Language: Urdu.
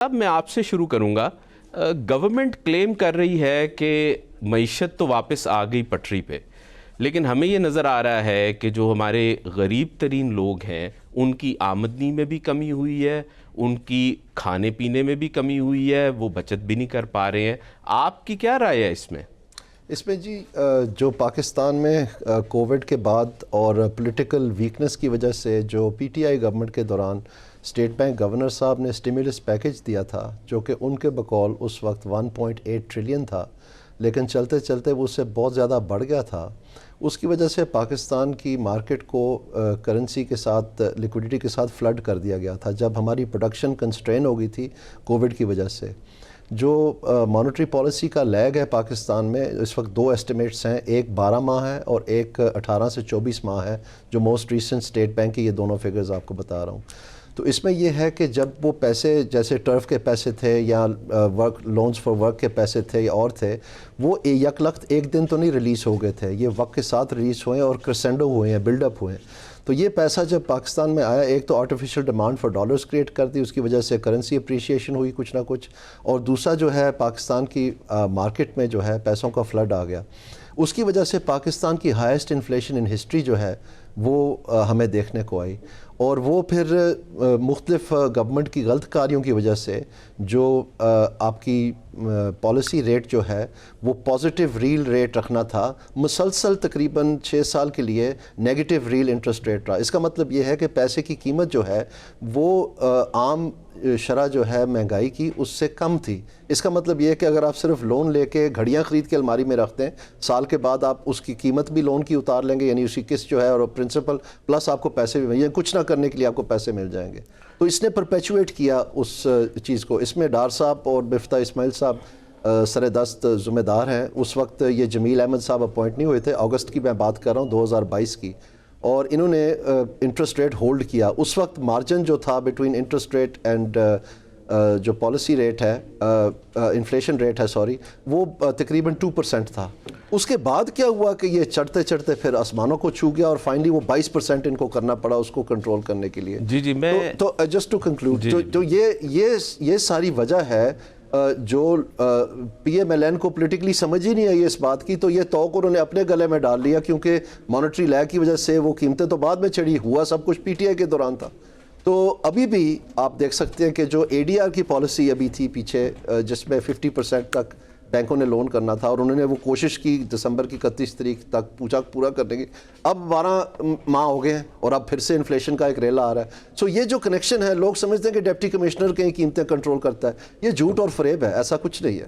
اب میں آپ سے شروع کروں گا. گورنمنٹ کلیم کر رہی ہے کہ معیشت تو واپس آ گئی پٹری پہ، لیکن ہمیں یہ نظر آ رہا ہے کہ جو ہمارے غریب ترین لوگ ہیں ان کی آمدنی میں بھی کمی ہوئی ہے، ان کی کھانے پینے میں بھی کمی ہوئی ہے، وہ بچت بھی نہیں کر پا رہے ہیں. آپ کی کیا رائے ہے اس میں؟ اس میں جی جو پاکستان میں کووڈ کے بعد اور پولیٹیکل ویکنس کی وجہ سے جو پی ٹی آئی گورنمنٹ کے دوران اسٹیٹ بینک گورنر صاحب نے اسٹیمولس پیکج دیا تھا، جو کہ ان کے بقول اس وقت 1.8 ٹریلین تھا، لیکن چلتے چلتے وہ اس سے بہت زیادہ بڑھ گیا تھا. اس کی وجہ سے پاکستان کی مارکیٹ کو کرنسی کے ساتھ لیکوڈیٹی کے ساتھ فلڈ کر دیا گیا تھا، جب ہماری پروڈکشن کنسٹرین ہو گئی تھی کووڈ کی وجہ سے. جو مانیٹری پالیسی کا لیگ ہے پاکستان میں، اس وقت دو ایسٹیمیٹس ہیں، ایک 12 ماہ ہے اور ایک 18 سے 24 ماہ ہے، جو موسٹ ریسنٹ اسٹیٹ بینک کی یہ دونوں فگرز آپ کو بتا رہا ہوں. تو اس میں یہ ہے کہ جب وہ پیسے جیسے ٹرف کے پیسے تھے یا ورک لونز فار ورک کے پیسے تھے یا اور تھے، وہ یک لخت ایک دن تو نہیں ریلیز ہو گئے تھے، یہ وقت کے ساتھ ریلیز ہوئے ہیں اور کرسینڈو ہوئے ہیں، بلڈ اپ ہوئے ہیں. تو یہ پیسہ جب پاکستان میں آیا، ایک تو artificial demand for dollars create کر دی، اس کی وجہ سے کرنسی اپریشیشن ہوئی کچھ نہ کچھ، اور دوسرا جو ہے پاکستان کی مارکیٹ میں جو ہے پیسوں کا فلڈ آ گیا. اس کی وجہ سے پاکستان کی ہائیسٹ انفلیشن ان ہسٹری جو ہے وہ ہمیں دیکھنے کو آئی. اور وہ پھر مختلف گورنمنٹ کی غلط کاریوں کی وجہ سے جو آپ کی پالیسی ریٹ جو ہے وہ پازیٹیو ریل ریٹ رکھنا تھا، مسلسل تقریباً 6 سال کے لیے نیگیٹو ریل انٹرسٹ ریٹ رہا. اس کا مطلب یہ ہے کہ پیسے کی قیمت جو ہے وہ عام شرح جو ہے مہنگائی کی اس سے کم تھی. اس کا مطلب یہ ہے کہ اگر آپ صرف لون لے کے گھڑیاں خرید کے الماری میں رکھتے ہیں، سال کے بعد آپ اس کی قیمت بھی لون کی اتار لیں گے، یعنی اس کی قسط جو ہے اور پرنسپل پلس آپ کو پیسے بھی کچھ نہ کرنے کے لیے آپ کو پیسے مل جائیں گے. تو اس نے پرپیچویٹ کیا اس چیز کو. اس میں ڈار صاحب اور مفتاح اسماعیل صاحب سر دست ذمہ دار ہیں. اس وقت یہ جمیل احمد صاحب اپوائنٹ نہیں ہوئے تھے، اگست کی میں بات کر رہا ہوں 2022 کی، اور انہوں نے انٹرسٹ ریٹ ہولڈ کیا. اس وقت مارجن جو تھا بٹوین انٹرسٹ ریٹ اینڈ جو پالیسی ریٹ ہے، انفلیشن ریٹ ہے سوری، وہ تقریباً 2% تھا. اس کے بعد کیا ہوا کہ یہ چڑھتے چڑھتے پھر آسمانوں کو چھو گیا اور فائنلی وہ 22% ان کو کرنا پڑا اس کو کنٹرول کرنے کے لیے. جی میں تو جسٹ ٹو کنکلوڈ، جو یہ ساری وجہ ہے جو پی ایم ایل این کو پولیٹیکلی سمجھ ہی نہیں آئی اس بات کی، تو یہ توق انہوں نے اپنے گلے میں ڈال لیا، کیونکہ مانیٹری لیگ کی وجہ سے وہ قیمتیں تو بعد میں چڑھی، ہوا سب کچھ پی ٹی آئی کے دوران تھا. تو ابھی بھی آپ دیکھ سکتے ہیں کہ جو اے ڈی آر کی پالیسی ابھی تھی پیچھے، جس میں 50% تک بینکوں نے لون کرنا تھا، اور انہوں نے وہ کوشش کی دسمبر کی 31 تاریخ تک پورا کرنے کی. اب 12 ماہ ہو گئے ہیں اور اب پھر سے انفلیشن کا ایک ریلا آ رہا ہے. سو یہ جو کنیکشن ہے، لوگ سمجھتے ہیں کہ ڈپٹی کمشنر کہیں قیمتیں کنٹرول کرتا ہے، یہ جھوٹ اور فریب ہے، ایسا کچھ نہیں ہے.